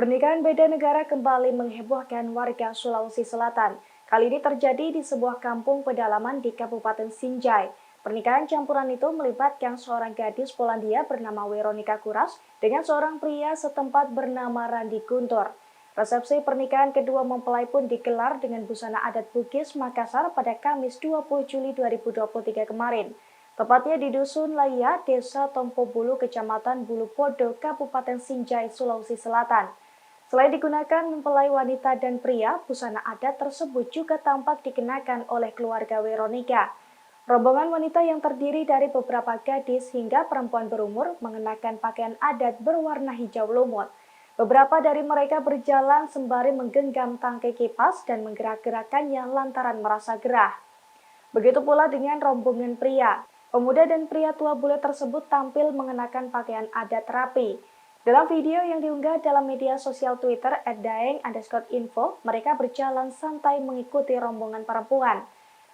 Pernikahan beda negara kembali menghebohkan warga Sulawesi Selatan. Kali ini terjadi di sebuah kampung pedalaman di Kabupaten Sinjai. Pernikahan campuran itu melibatkan seorang gadis Polandia bernama Weronika Kuras dengan seorang pria setempat bernama Randi Guntur. Resepsi pernikahan kedua mempelai pun digelar dengan busana adat Bugis Makassar pada Kamis 20 Juli 2023 kemarin. Tepatnya di Dusun Laya, Desa Tompobulu, Kecamatan Bulu Podo, Kabupaten Sinjai, Sulawesi Selatan. Selain digunakan mempelai wanita dan pria, busana adat tersebut juga tampak dikenakan oleh keluarga Weronika. Rombongan wanita yang terdiri dari beberapa gadis hingga perempuan berumur mengenakan pakaian adat berwarna hijau lumut. Beberapa dari mereka berjalan sembari menggenggam tangkai kipas dan menggerak-gerakannya lantaran merasa gerah. Begitu pula dengan rombongan pria. Pemuda dan pria tua bule tersebut tampil mengenakan pakaian adat rapi. Dalam video yang diunggah dalam media sosial Twitter @daeng_info, mereka berjalan santai mengikuti rombongan perempuan.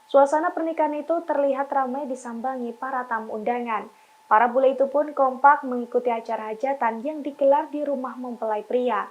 Suasana pernikahan itu terlihat ramai disambangi para tamu undangan. Para bule itu pun kompak mengikuti acara hajatan yang digelar di rumah mempelai pria.